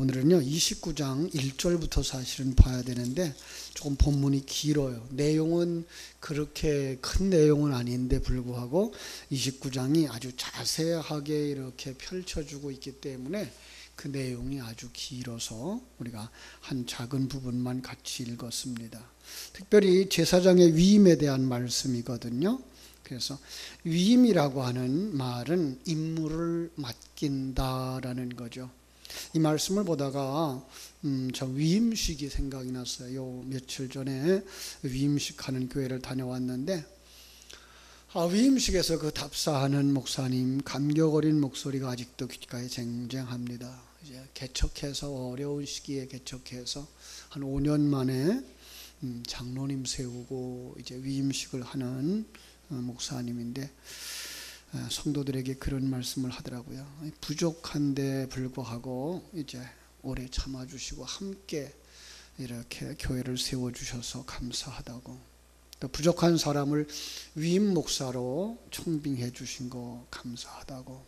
오늘은요 29장 1절부터 사실은 봐야 되는데 조금 본문이 길어요. 내용은 그렇게 큰 내용은 아닌데 불구하고 29장이 아주 자세하게 이렇게 펼쳐주고 있기 때문에 그 내용이 아주 길어서 우리가 한 작은 부분만 같이 읽었습니다. 특별히 제사장의 위임에 대한 말씀이거든요. 그래서 위임이라고 하는 말은 임무를 맡긴다라는 거죠. 이 말씀을 보다가 저 위임식이 생각이 났어요. 요 며칠 전에 위임식 하는 교회를 다녀왔는데 위임식에서 그 답사하는 목사님 감격 어린 목소리가 아직도 귓가에 쟁쟁합니다. 이제 개척해서 어려운 시기에 개척해서 한 5년 만에 장로님 세우고 이제 위임식을 하는 목사님인데 성도들에게 그런 말씀을 하더라고요. 부족한데 불구하고 이제 오래 참아주시고 함께 이렇게 교회를 세워주셔서 감사하다고, 또 부족한 사람을 위임 목사로 청빙해 주신 거 감사하다고.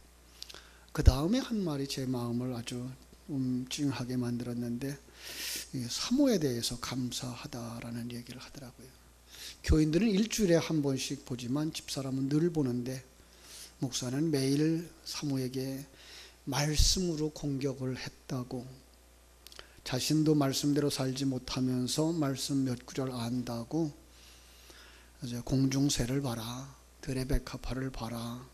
그 다음에 한 말이 제 마음을 아주 찡하게 만들었는데 사모에 대해서 감사하다라는 얘기를 하더라고요. 교인들은 일주일에 한 번씩 보지만 집사람은 늘 보는데 목사는 매일 사모에게 말씀으로 공격을 했다고, 자신도 말씀대로 살지 못하면서 말씀 몇 구절 안다고 공중새를 봐라, 들의 백합화를 봐라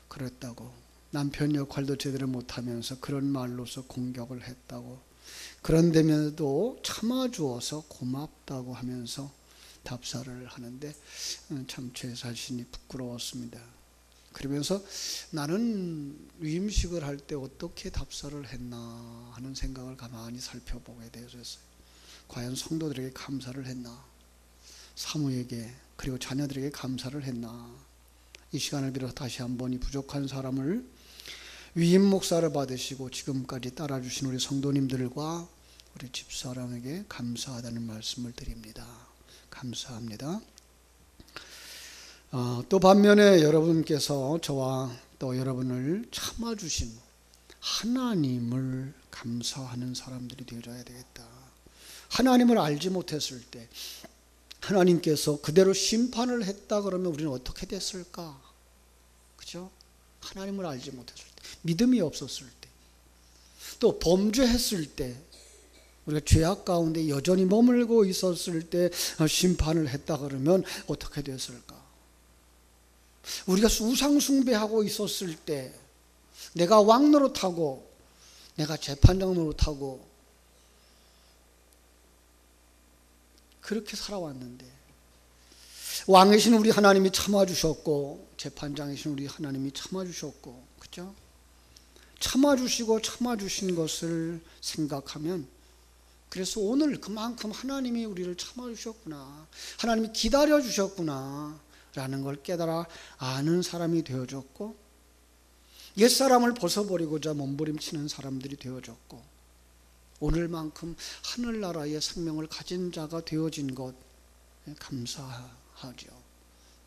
그랬다고, 남편 역할도 제대로 못하면서 그런 말로서 공격을 했다고, 그런데도 참아주어서 고맙다고 하면서 답사를 하는데 참 제 자신이 부끄러웠습니다. 그러면서 나는 위임식을 할 때 어떻게 답사를 했나 하는 생각을 가만히 살펴보게 되었어요. 과연 성도들에게 감사를 했나, 사모에게 그리고 자녀들에게 감사를 했나. 이 시간을 빌어서 다시 한번 이 부족한 사람을 위임 목사를 받으시고 지금까지 따라주신 우리 성도님들과 우리 집사람에게 감사하다는 말씀을 드립니다. 감사합니다. 또 반면에 여러분께서 저와 또 여러분을 참아주신 하나님을 감사하는 사람들이 되어야 되겠다. 하나님을 알지 못했을 때 하나님께서 그대로 심판을 했다 그러면 우리는 어떻게 됐을까? 그죠? 하나님을 알지 못했을 때, 믿음이 없었을 때, 또 범죄했을 때, 우리가 죄악 가운데 여전히 머물고 있었을 때 심판을 했다 그러면 어떻게 됐을까? 우리가 우상 숭배하고 있었을 때, 내가 왕 노릇하고 내가 재판장 노릇하고 그렇게 살아왔는데 왕이신 우리 하나님이 참아주셨고 재판장이신 우리 하나님이 참아주셨고, 그죠? 참아주시고 참아주신 것을 생각하면, 그래서 오늘 그만큼 하나님이 우리를 참아주셨구나, 하나님이 기다려주셨구나 라는 걸 깨달아 아는 사람이 되어졌고, 옛사람을 벗어버리고자 몸부림치는 사람들이 되어졌고, 오늘만큼 하늘나라의 생명을 가진 자가 되어진 것 감사하죠.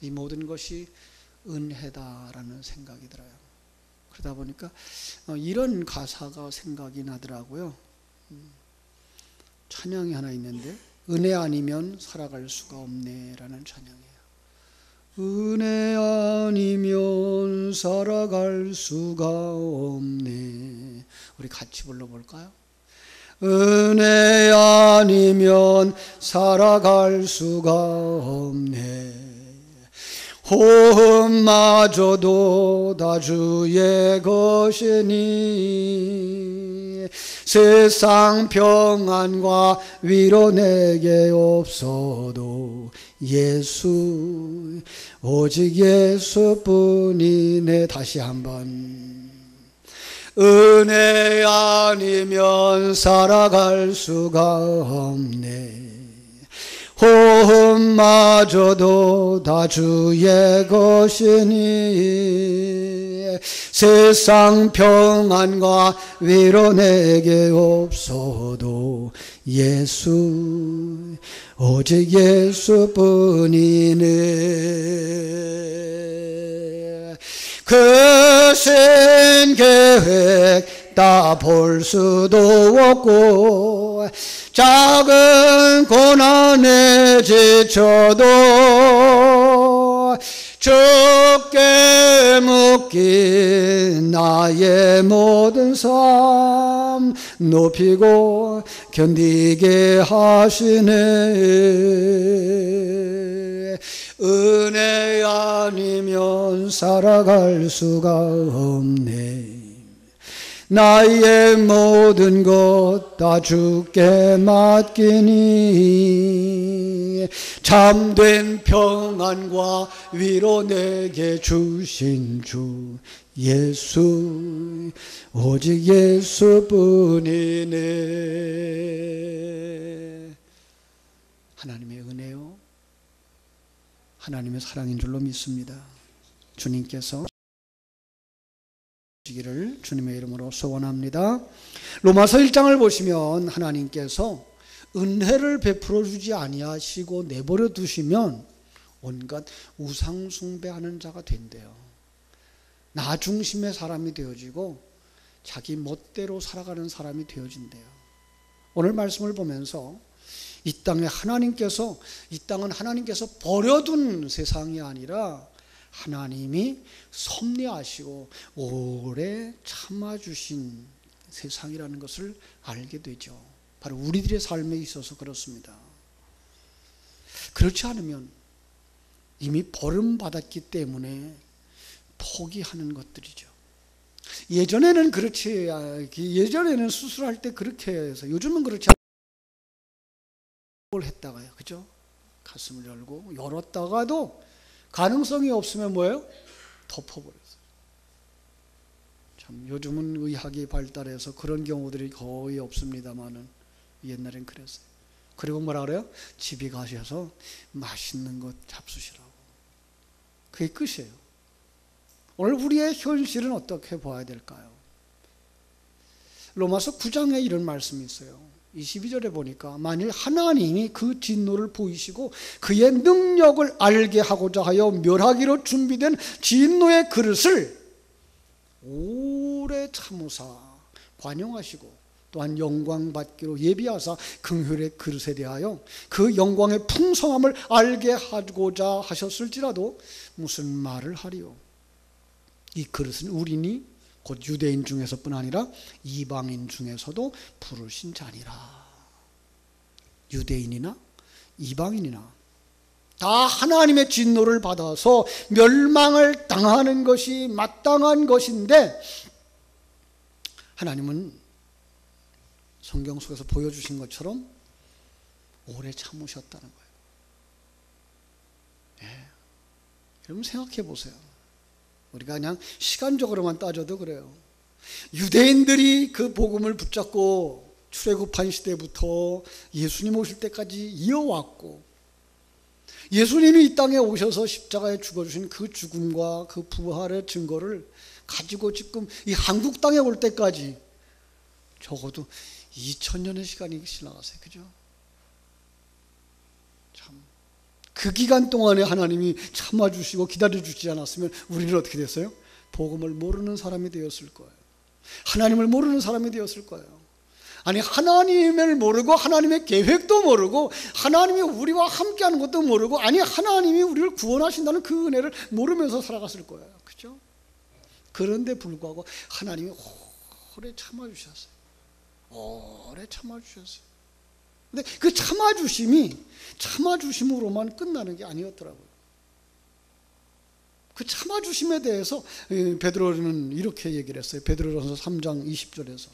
이 모든 것이 은혜다라는 생각이 들어요. 그러다 보니까 이런 가사가 생각이 나더라고요. 찬양이 하나 있는데, 은혜 아니면 살아갈 수가 없네 라는 찬양이에요. 은혜 아니면 살아갈 수가 없네. 우리 같이 불러볼까요? 은혜 아니면 살아갈 수가 없네. 호흡마저도 다 주의 것이니 세상 평안과 위로 내게 없어도 예수, 오직 예수뿐이네. 다시 한번. 은혜 아니면 살아갈 수가 없네. 호흡마저도 다 주의 것이니 세상 평안과 위로 내게 없어도 예수, 오직 예수뿐이네. 그 신 계획 다 볼 수도 없고 작은 고난에 지쳐도 주께 묶인 나의 모든 삶 높이고 견디게 하시네. 은혜 아니면 살아갈 수가 없네. 나의 모든 것 다 주께 맡기니 참된 평안과 위로 내게 주신 주 예수 오직 예수뿐이네. 하나님의 은혜요 하나님의 사랑인 줄로 믿습니다. 주님께서 기를 주님의 이름으로 소원합니다. 로마서 1장을 보시면 하나님께서 은혜를 베풀어 주지 아니하시고 내버려 두시면 온갖 우상 숭배하는 자가 된대요. 나 중심의 사람이 되어지고 자기 멋대로 살아가는 사람이 되어진대요. 오늘 말씀을 보면서 이 땅은 하나님께서 버려둔 세상이 아니라 하나님이 섭리하시고 오래 참아주신 세상이라는 것을 알게 되죠. 바로 우리들의 삶에 있어서 그렇습니다. 그렇지 않으면 이미 버림받았기 때문에 포기하는 것들이죠. 예전에는 수술할 때 그렇게 해서 요즘은 그렇지 않고 했다가요. 그죠? 가슴을 열고 열었다가도 가능성이 없으면 뭐예요? 덮어버렸어요. 참 요즘은 의학이 발달해서 그런 경우들이 거의 없습니다만은 옛날엔 그랬어요. 그리고 뭐라 그래요? 집에 가셔서 맛있는 것 잡수시라고. 그게 끝이에요. 오늘 우리의 현실은 어떻게 봐야 될까요? 로마서 9장에 이런 말씀이 있어요. 22절에 보니까 만일 하나님이 그 진노를 보이시고 그의 능력을 알게 하고자 하여 멸하기로 준비된 진노의 그릇을 오래 참으사 관용하시고 또한 영광 받기로 예비하사 긍휼의 그릇에 대하여 그 영광의 풍성함을 알게 하고자 하셨을지라도 무슨 말을 하리요. 이 그릇은 우리니 곧 유대인 중에서뿐 아니라 이방인 중에서도 부르신 자니라. 유대인이나 이방인이나 다 하나님의 진노를 받아서 멸망을 당하는 것이 마땅한 것인데 하나님은 성경 속에서 보여주신 것처럼 오래 참으셨다는 거예요. 여러분 생각해 보세요. 우리가 그냥 시간적으로만 따져도 그래요. 유대인들이 그 복음을 붙잡고 출애굽한 시대부터 예수님 오실 때까지 이어왔고 예수님이 이 땅에 오셔서 십자가에 죽어주신 그 죽음과 그 부활의 증거를 가지고 지금 이 한국 땅에 올 때까지 적어도 2000년의 시간이 지나갔어요. 그죠? 참. 그 기간 동안에 하나님이 참아주시고 기다려주지 않았으면 우리는 어떻게 됐어요? 복음을 모르는 사람이 되었을 거예요. 하나님을 모르는 사람이 되었을 거예요. 아니 하나님을 모르고 하나님의 계획도 모르고 하나님이 우리와 함께하는 것도 모르고 아니 하나님이 우리를 구원하신다는 그 은혜를 모르면서 살아갔을 거예요. 그죠? 그런데 불구하고 하나님이 오래 참아주셨어요. 오래 참아주셨어요. 근데 그 참아주심으로만 끝나는 게 아니었더라고요. 그 참아주심에 대해서 베드로는 이렇게 얘기를 했어요. 베드로전서 3장 20절에서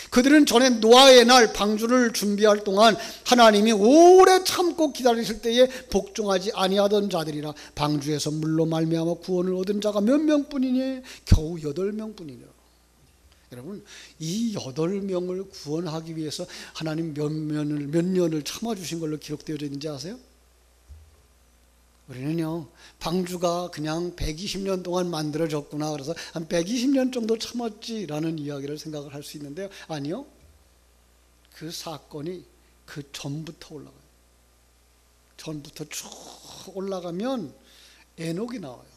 그들은 전에 노아의 날 방주를 준비할 동안 하나님이 오래 참고 기다리실 때에 복종하지 아니하던 자들이라 방주에서 물로 말미암아 구원을 얻은 자가 몇 명뿐이니 겨우 8명뿐이라. 여러분 이 8명을 구원하기 위해서 하나님 몇 년을 참아주신 걸로 기록되어져 있는지 아세요? 우리는요 방주가 그냥 120년 동안 만들어졌구나 그래서 한 120년 정도 참았지라는 이야기를 생각을 할 수 있는데요. 아니요, 그 사건이 그 전부터 올라가요. 전부터 쭉 올라가면 에녹이 나와요.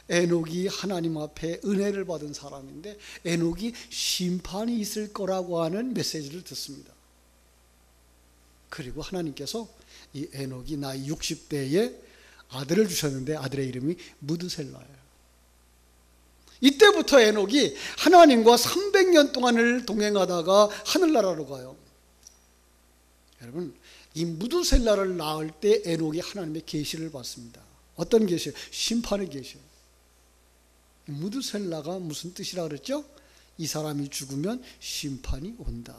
에녹이 하나님 앞에 은혜를 받은 사람인데 에녹이 심판이 있을 거라고 하는 메시지를 듣습니다. 그리고 하나님께서 이 에녹이 나이 60대에 아들을 주셨는데 아들의 이름이 무드셀라예요. 이때부터 에녹이 하나님과 300년 동안을 동행하다가 하늘나라로 가요. 여러분, 이 무드셀라를 낳을 때 에녹이 하나님의 계시를 받습니다. 어떤 계시요? 심판의 계시요. 무드셀라가 무슨 뜻이라 그랬죠? 이 사람이 죽으면 심판이 온다.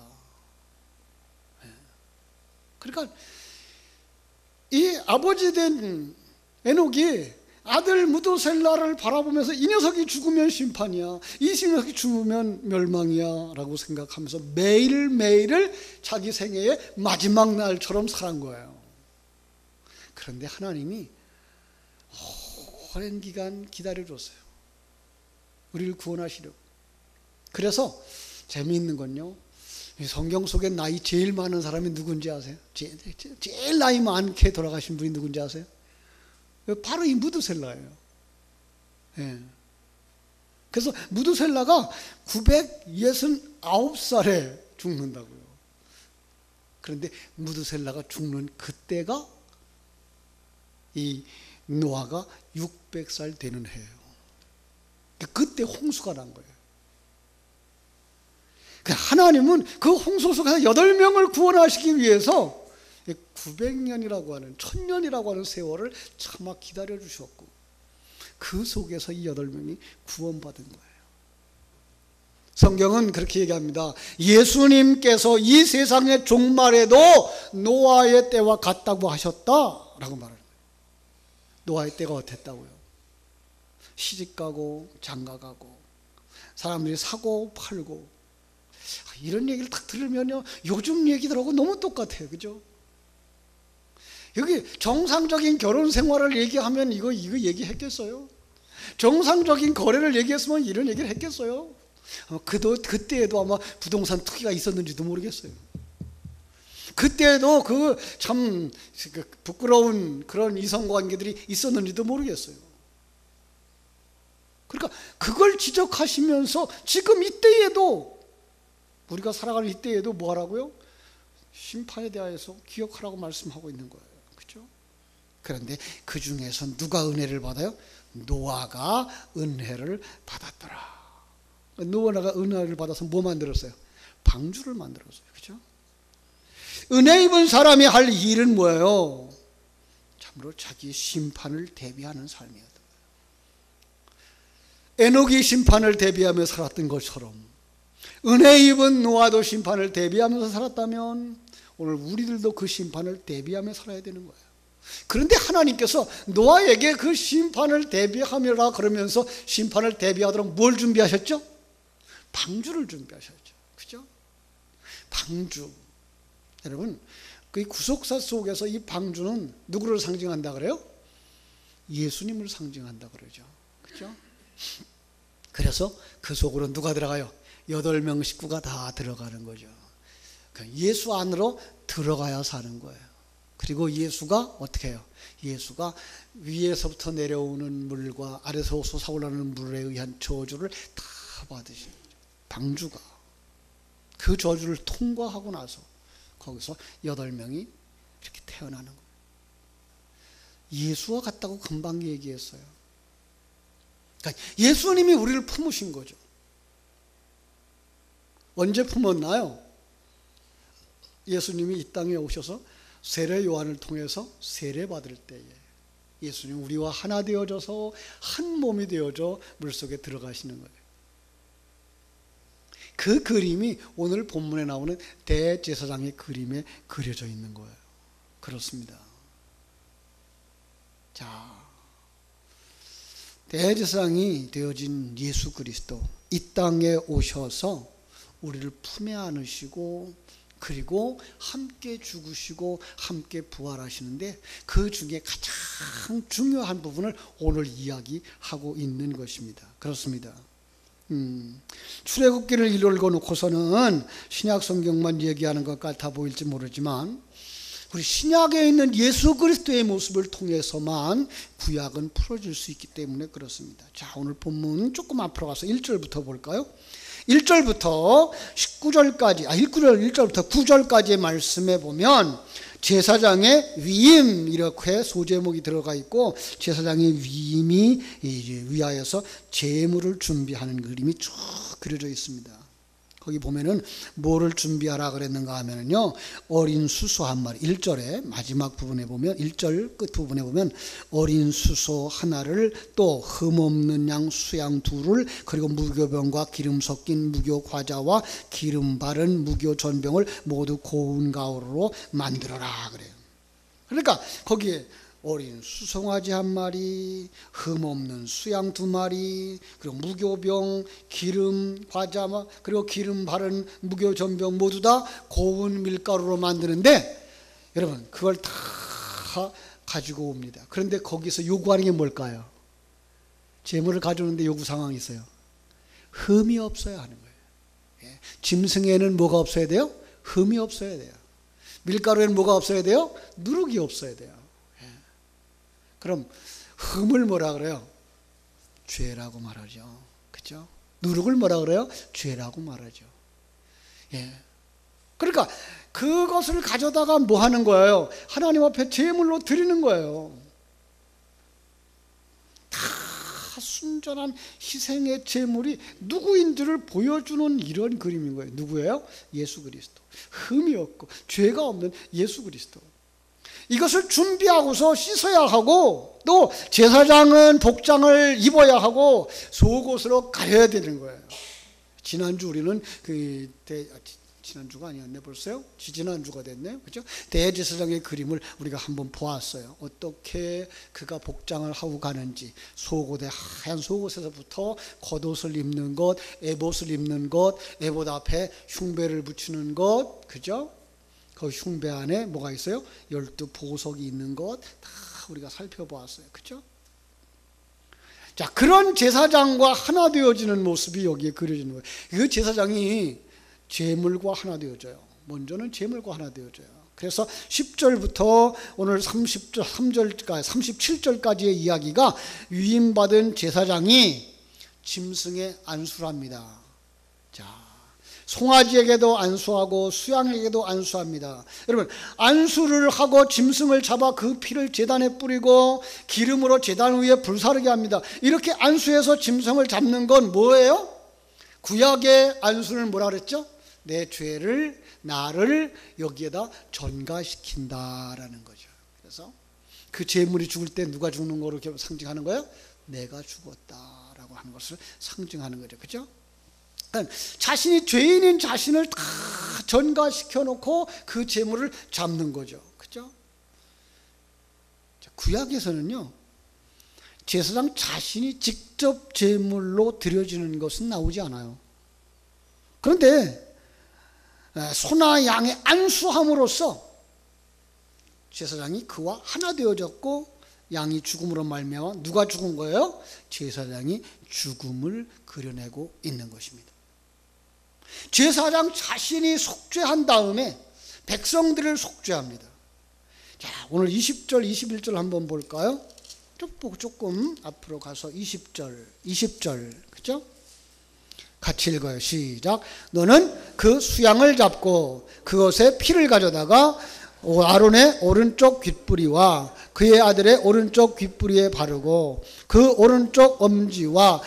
그러니까 이 아버지 된 에녹이 아들 무드셀라를 바라보면서 이 녀석이 죽으면 심판이야, 이 녀석이 죽으면 멸망이야 라고 생각하면서 매일매일을 자기 생애의 마지막 날처럼 살은 거예요. 그런데 하나님이 오랜 기간 기다려줬어요. 우리를 구원하시려고. 그래서 재미있는 건요, 성경 속에 나이 제일 많은 사람이 누군지 아세요? 제일 나이 많게 돌아가신 분이 누군지 아세요? 바로 이 무드셀라예요. 예. 그래서 무드셀라가 969살에 죽는다고요. 그런데 무드셀라가 죽는 그때가 이 노아가 600살 되는 해예요. 그때 홍수가 난 거예요. 하나님은 그 홍수 속에서 8명을 구원하시기 위해서 900년이라고 하는 1000년이라고 하는 세월을 참아 기다려 주셨고, 그 속에서 이 8명이 구원받은 거예요. 성경은 그렇게 얘기합니다. 예수님께서 이 세상의 종말에도 노아의 때와 같다고 하셨다라고 말합니다. 노아의 때가 어땠다고요? 시집가고 장가가고 사람들이 사고 팔고, 이런 얘기를 딱 들으면요, 요즘 얘기들하고 너무 똑같아요. 그죠? 여기 정상적인 결혼 생활을 얘기하면 이거 얘기했겠어요? 정상적인 거래를 얘기했으면 이런 얘기를 했겠어요? 그때에도 아마 부동산 투기가 있었는지도 모르겠어요. 그때에도 그 참 부끄러운 그런 이성관계들이 있었는지도 모르겠어요. 그러니까 그걸 지적하시면서 지금 이때에도, 우리가 살아가는 이때에도 뭐 하라고요? 심판에 대해서 기억하라고 말씀하고 있는 거예요. 그렇죠? 그런데 그 중에서 누가 은혜를 받아요? 노아가 은혜를 받았더라. 노아가 은혜를 받아서 뭐 만들었어요? 방주를 만들었어요. 그렇죠? 은혜 입은 사람이 할 일은 뭐예요? 참으로 자기 심판을 대비하는 삶이었다. 에녹이 심판을 대비하며 살았던 것처럼 은혜 입은 노아도 심판을 대비하면서 살았다면 오늘 우리들도 그 심판을 대비하며 살아야 되는 거예요. 그런데 하나님께서 노아에게 그 심판을 대비하며라 그러면서 심판을 대비하도록 뭘 준비하셨죠? 방주를 준비하셨죠. 그죠? 방주. 여러분, 그 구속사 속에서 이 방주는 누구를 상징한다 그래요? 예수님을 상징한다 그러죠. 그죠? 그래서 그 속으로 누가 들어가요? 8명 식구가 다 들어가는 거죠. 예수 안으로 들어가야 사는 거예요. 그리고 예수가 어떻게 해요? 예수가 위에서부터 내려오는 물과 아래서 솟아오르는 물에 의한 저주를 다 받으신 거죠. 방주가. 그 저주를 통과하고 나서 거기서 8명이 이렇게 태어나는 거예요. 예수와 같다고 금방 얘기했어요. 그러니까 예수님이 우리를 품으신 거죠. 언제 품었나요? 예수님이 이 땅에 오셔서 세례 요한을 통해서 세례받을 때에 예수님 우리와 하나 되어져서 한 몸이 되어져 물속에 들어가시는 거예요. 그 그림이 오늘 본문에 나오는 대제사장의 그림에 그려져 있는 거예요. 그렇습니다. 자, 대제사장이 되어진 예수 그리스도, 이 땅에 오셔서 우리를 품에 안으시고 그리고 함께 죽으시고 함께 부활하시는데 그 중에 가장 중요한 부분을 오늘 이야기하고 있는 것입니다. 그렇습니다. 출애굽기를 읽어놓고서는 신약 성경만 얘기하는 것 같아 보일지 모르지만 우리 신약에 있는 예수 그리스도의 모습을 통해서만 구약은 풀어질 수 있기 때문에 그렇습니다. 자, 오늘 본문 조금 앞으로 가서 1절부터 볼까요? 1절부터 19절까지, 1절부터 9절까지의 말씀에 보면 제사장의 위임 이렇게 소제목이 들어가 있고, 제사장의 위임이 위하여서 제물을 준비하는 그림이 쭉 그려져 있습니다. 거기 보면은 뭐를 준비하라 그랬는가 하면은요, 어린 수소 한 마리, 1절의 마지막 부분에 보면, 1절 끝 부분에 보면 어린 수소 하나를, 또 흠없는 양 수양 둘을, 그리고 무교병과 기름 섞인 무교 과자와 기름 바른 무교 전병을 모두 고운 가루로 만들어라 그래요. 그러니까 거기에 어린 수송아지 한 마리, 흠없는 수양 두 마리, 그리고 무교병, 기름 과자, 그리고 기름 바른 무교 전병 모두 다 고운 밀가루로 만드는데, 여러분 그걸 다 가지고 옵니다. 그런데 거기서 요구하는 게 뭘까요? 제물을 가져오는데 요구 상황이 있어요. 흠이 없어야 하는 거예요. 짐승에는 뭐가 없어야 돼요? 흠이 없어야 돼요. 밀가루에는 뭐가 없어야 돼요? 누룩이 없어야 돼요. 그럼 흠을 뭐라 그래요? 죄라고 말하죠. 그렇죠? 누룩을 뭐라 그래요? 죄라고 말하죠. 예. 그러니까 그것을 가져다가 뭐 하는 거예요? 하나님 앞에 제물로 드리는 거예요. 다 순전한 희생의 제물이 누구인지를 보여주는 이런 그림인 거예요. 누구예요? 예수 그리스도. 흠이 없고 죄가 없는 예수 그리스도. 이것을 준비하고서 씻어야 하고, 또 제사장은 복장을 입어야 하고 속옷으로 가려야 되는 거예요. 지난주 우리는 지난주가 아니었네 벌써요? 지지난주가 됐네요. 그렇죠? 대제사장의 그림을 우리가 한번 보았어요. 어떻게 그가 복장을 하고 가는지, 속옷에 하얀 속옷에서부터 겉옷을 입는 것, 에봇을 입는 것, 에봇 앞에 흉배를 붙이는 것, 그죠? 그 흉배 안에 뭐가 있어요? 12 보석이 있는 것 다 우리가 살펴보았어요. 그렇죠? 자, 그런 제사장과 하나 되어지는 모습이 여기에 그려지는 거예요. 그 제사장이 제물과 하나 되어져요. 먼저는 제물과 하나 되어져요. 그래서 10절부터 오늘 3절까지 37절까지의 이야기가 위임받은 제사장이 짐승의 안수를 합니다. 자, 송아지에게도 안수하고 수양에게도 안수합니다. 여러분, 안수를 하고 짐승을 잡아 그 피를 제단에 뿌리고 기름으로 제단 위에 불사르게 합니다. 이렇게 안수해서 짐승을 잡는 건 뭐예요? 구약의 안수는 뭐라 그랬죠? 내 죄를, 나를 여기에다 전가시킨다라는 거죠. 그래서 그 제물이 죽을 때 누가 죽는 거로 상징하는 거예요? 내가 죽었다라고 하는 것을 상징하는 거죠. 그렇죠? 자신이 죄인인 자신을 다 전가시켜 놓고 그 제물을 잡는 거죠. 그죠? 구약에서는요, 제사장 자신이 직접 제물로 드려지는 것은 나오지 않아요. 그런데 소나 양의 안수함으로써 제사장이 그와 하나 되어졌고, 양이 죽음으로 말미암아 누가 죽은 거예요? 제사장이 죽음을 그려내고 있는 것입니다. 제사장 자신이 속죄한 다음에 백성들을 속죄합니다. 자, 오늘 20절, 21절 한번 볼까요? 조금 앞으로 가서 20절, 그죠? 같이 읽어요. 시작. 너는 그 수양을 잡고 그것의 피를 가져다가 아론의 오른쪽 귓뿌리와 그의 아들의 오른쪽 귓뿌리에 바르고 그 오른쪽 엄지와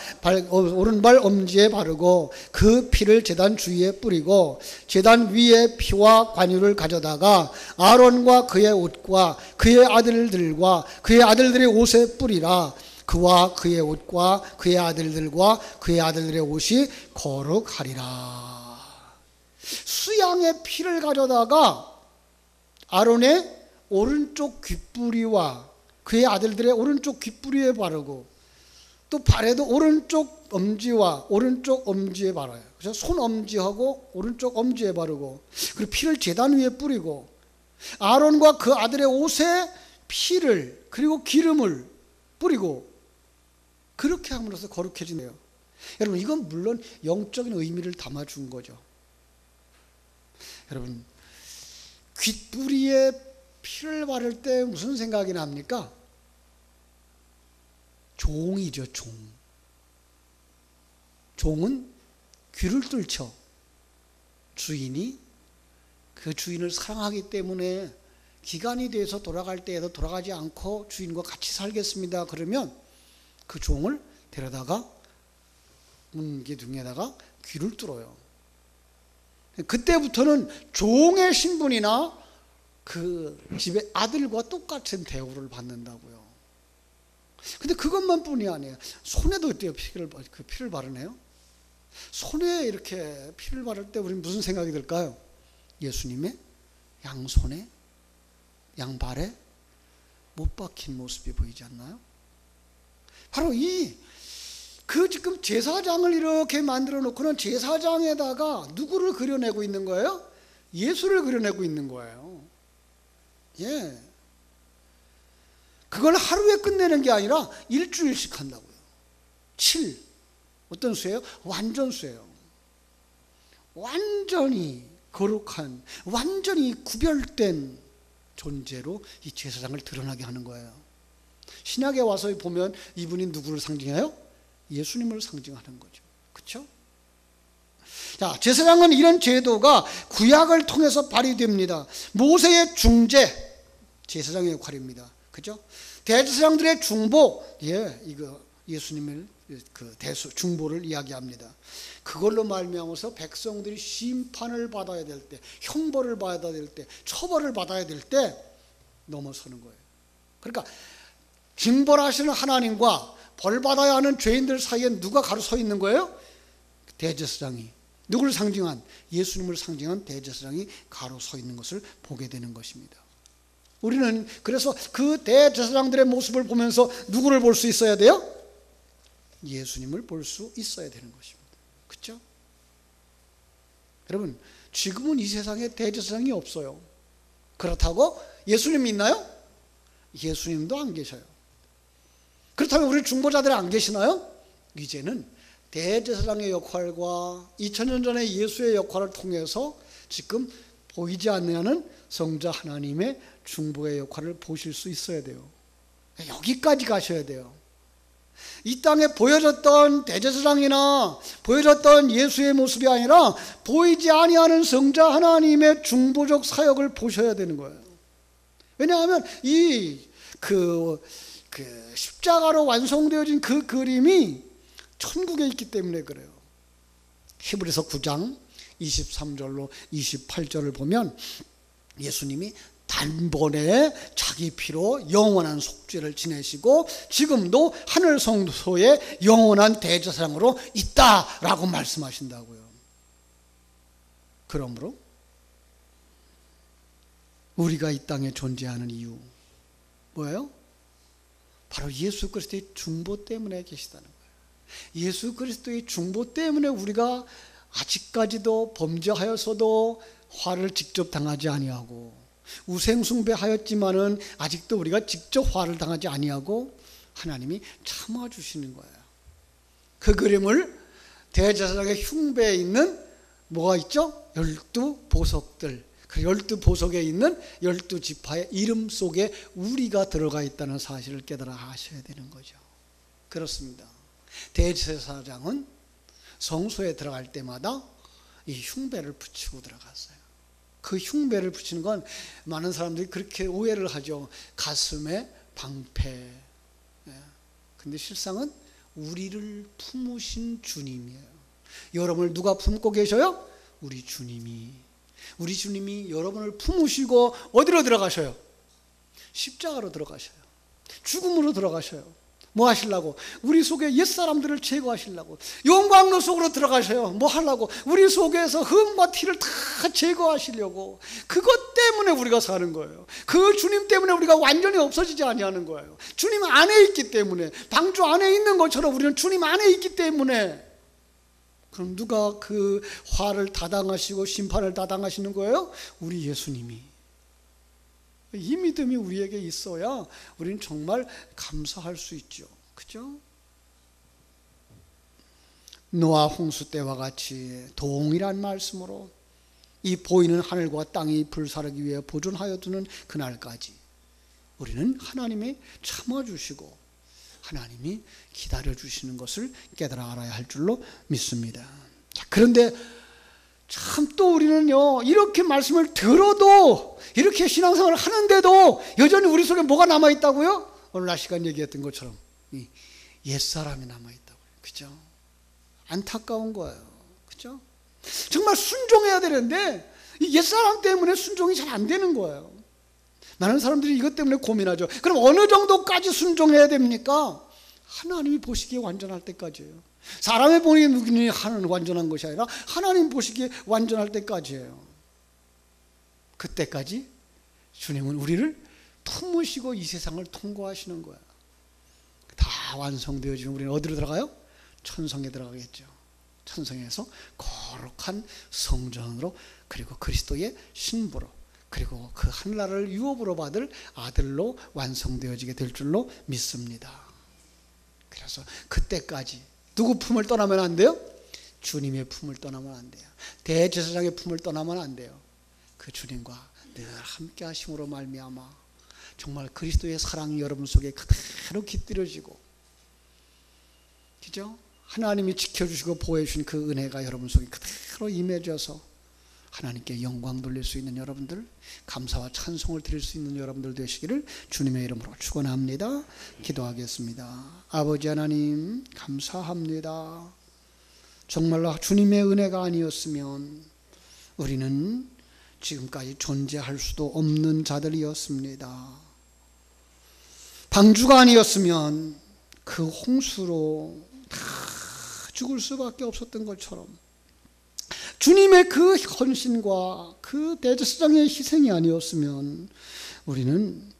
오른발 엄지에 바르고 그 피를 제단 주위에 뿌리고 제단 위에 피와 관유를 가져다가 아론과 그의 옷과 그의 아들들과 그의 아들들의 옷에 뿌리라. 그와 그의 옷과 그의 아들들과 그의 아들들의 옷이 거룩하리라. 수양의 피를 가져다가 아론의 오른쪽 귓뿌리와 그의 아들들의 오른쪽 귓뿌리에 바르고, 또 발에도 오른쪽 엄지와 오른쪽 엄지에 바라요. 그래서 손 엄지하고 오른쪽 엄지에 바르고, 그리고 피를 제단 위에 뿌리고, 아론과 그 아들의 옷에 피를 그리고 기름을 뿌리고, 그렇게 함으로써 거룩해지네요. 여러분, 이건 물론 영적인 의미를 담아준 거죠. 여러분, 귓뿌리에 피를 바를 때 무슨 생각이 납니까? 종이죠, 종. 종은 귀를 뚫죠. 주인이 그 주인을 사랑하기 때문에 기간이 돼서 돌아갈 때에도 돌아가지 않고 주인과 같이 살겠습니다. 그러면 그 종을 데려다가 문기둥에다가 귀를 뚫어요. 그때부터는 종의 신분이나 그 집의 아들과 똑같은 대우를 받는다고요. 근데 그것만 뿐이 아니에요. 손에도 어때요? 피를 바르네요. 손에 이렇게 피를 바를 때 우리는 무슨 생각이 들까요? 예수님의 양손에, 양발에 못 박힌 모습이 보이지 않나요? 바로 지금 제사장을 이렇게 만들어 놓고는 제사장에다가 누구를 그려내고 있는 거예요? 예수를 그려내고 있는 거예요. 예. 그걸 하루에 끝내는 게 아니라 일주일씩 한다고요. 7. 어떤 수예요? 완전수예요. 완전히 거룩한, 완전히 구별된 존재로 이 제사장을 드러나게 하는 거예요. 신약에 와서 보면 이분이 누구를 상징해요? 예수님을 상징하는 거죠. 그렇죠? 자, 제사장은 이런 제도가 구약을 통해서 발휘됩니다. 모세의 중재, 제사장의 역할입니다. 그죠? 대제사장들의 중보, 이거 예수님의 그 중보를 이야기합니다. 그걸로 말미암아서 백성들이 심판을 받아야 될 때, 형벌을 받아야 될 때, 처벌을 받아야 될 때 넘어서는 거예요. 그러니까 징벌하시는 하나님과 벌 받아야 하는 죄인들 사이에 누가 가로 서 있는 거예요? 대제사장이. 누구를 상징한? 예수님을 상징한 대제사장이 가로 서 있는 것을 보게 되는 것입니다. 우리는 그래서 그 대제사장들의 모습을 보면서 누구를 볼 수 있어야 돼요? 예수님을 볼 수 있어야 되는 것입니다. 그렇죠? 여러분, 지금은 이 세상에 대제사장이 없어요. 그렇다고 예수님이 있나요? 예수님도 안 계셔요. 그렇다면 우리 중보자들이 안 계시나요? 이제는 대제사장의 역할과 2000년 전의 예수의 역할을 통해서 지금 보이지 않는 성자 하나님의 중보의 역할을 보실 수 있어야 돼요. 여기까지 가셔야 돼요. 이 땅에 보여졌던 대제사장이나 보여졌던 예수의 모습이 아니라 보이지 아니하는 성자 하나님의 중보적 사역을 보셔야 되는 거예요. 왜냐하면 그 십자가로 완성되어진 그 그림이 천국에 있기 때문에 그래요. 히브리서 9장 23절로 28절을 보면 예수님이 단번에 자기 피로 영원한 속죄를 지내시고 지금도 하늘 성소에 영원한 대제사장으로 있다라고 말씀하신다고요. 그러므로 우리가 이 땅에 존재하는 이유 뭐예요? 바로 예수 그리스도의 중보 때문에 계시다는 거예요. 예수 그리스도의 중보 때문에 우리가 아직까지도 범죄하여서도 화를 직접 당하지 아니하고 우생숭배하였지만은 아직도 우리가 직접 화를 당하지 아니하고 하나님이 참아주시는 거예요. 그 그림을 대제사장의 흉배에 있는 뭐가 있죠? 12보석들. 그 12보석에 있는 12지파의 이름 속에 우리가 들어가 있다는 사실을 깨달아 하셔야 되는 거죠. 그렇습니다. 대제사장은 성소에 들어갈 때마다 이 흉배를 붙이고 들어갔어요. 그 흉배를 붙이는 건 많은 사람들이 그렇게 오해를 하죠. 가슴에 방패. 근데 실상은 우리를 품으신 주님이에요. 여러분을 누가 품고 계셔요? 우리 주님이. 우리 주님이 여러분을 품으시고 어디로 들어가셔요? 십자가로 들어가셔요. 죽음으로 들어가셔요. 뭐 하시려고? 우리 속에 옛사람들을 제거하시려고. 영광로 속으로 들어가셔요. 뭐 하려고? 우리 속에서 흠과 티를 다 제거하시려고. 그것 때문에 우리가 사는 거예요. 그 주님 때문에 우리가 완전히 없어지지 아니하는 거예요. 주님 안에 있기 때문에, 방주 안에 있는 것처럼 우리는 주님 안에 있기 때문에. 그럼 누가 그 화를 다당하시고 심판을 다당하시는 거예요? 우리 예수님이. 이 믿음이 우리에게 있어야 우리는 정말 감사할 수 있죠. 그죠? 노아 홍수 때와 같이 동일한 말씀으로 이 보이는 하늘과 땅이 불사르기 위해 보존하여 두는 그날까지 우리는 하나님이 참아주시고 하나님이 기다려주시는 것을 깨달아 알아야 할 줄로 믿습니다. 자, 그런데 참 또 우리는요, 이렇게 말씀을 들어도, 이렇게 신앙생활을 하는데도 여전히 우리 속에 뭐가 남아있다고요? 오늘 날 시간 얘기했던 것처럼 옛사람이 남아있다고요. 그죠? 안타까운 거예요. 그죠? 정말 순종해야 되는데 이 옛사람 때문에 순종이 잘 안 되는 거예요. 많은 사람들이 이것 때문에 고민하죠. 그럼 어느 정도까지 순종해야 됩니까? 하나님이 보시기에 완전할 때까지예요. 사람의 보기에 누구니 하는 완전한 것이 아니라 하나님 보시기에 완전할 때까지예요. 그때까지 주님은 우리를 품으시고 이 세상을 통과하시는 거예요. 다 완성되어지면 우리는 어디로 들어가요? 천성에 들어가겠죠. 천성에서 거룩한 성전으로, 그리고 그리스도의 신부로, 그리고 그 하늘나라를 유업으로 받을 아들로 완성되어지게 될 줄로 믿습니다. 그래서 그때까지 누구 품을 떠나면 안 돼요? 주님의 품을 떠나면 안 돼요. 대제사장의 품을 떠나면 안 돼요. 그 주님과 늘 함께 하심으로 말미암아 정말 그리스도의 사랑이 여러분 속에 그대로 깃들여지고, 그죠? 하나님이 지켜주시고 보호해주신 그 은혜가 여러분 속에 그대로 임해져서 하나님께 영광 돌릴 수 있는 여러분들, 감사와 찬송을 드릴 수 있는 여러분들 되시기를 주님의 이름으로 축원합니다. 기도하겠습니다. 아버지 하나님, 감사합니다. 정말로 주님의 은혜가 아니었으면 우리는 지금까지 존재할 수도 없는 자들이었습니다. 방주가 아니었으면 그 홍수로 다 죽을 수밖에 없었던 것처럼, 주님의 그 헌신과 그 대제사장의 희생이 아니었으면 우리는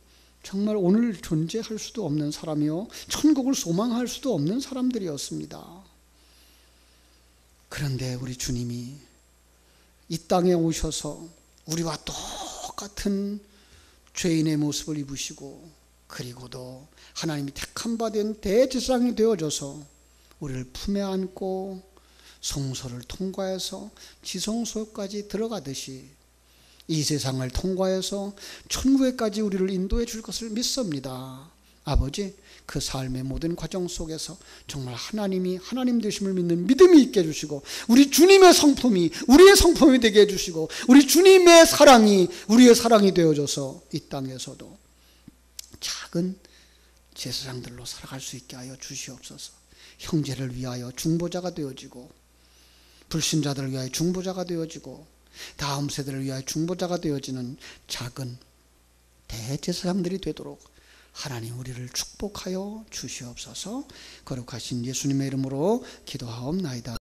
정말 오늘 존재할 수도 없는 사람이요, 천국을 소망할 수도 없는 사람들이었습니다. 그런데 우리 주님이 이 땅에 오셔서 우리와 똑같은 죄인의 모습을 입으시고, 그리고도 하나님이 택한 바 된 대제사장이 되어져서 우리를 품에 안고 성소를 통과해서 지성소까지 들어가듯이 이 세상을 통과해서 천국에까지 우리를 인도해 줄 것을 믿습니다. 아버지, 그 삶의 모든 과정 속에서 정말 하나님이 하나님 되심을 믿는 믿음이 있게 해주시고, 우리 주님의 성품이 우리의 성품이 되게 해주시고, 우리 주님의 사랑이 우리의 사랑이 되어져서 이 땅에서도 작은 제사장들로 살아갈 수 있게 하여 주시옵소서. 형제를 위하여 중보자가 되어지고, 불신자들을 위하여 중보자가 되어지고, 다음 세대를 위하여 중보자가 되어지는 작은 대제사장들이 되도록 하나님 우리를 축복하여 주시옵소서. 거룩하신 예수님의 이름으로 기도하옵나이다.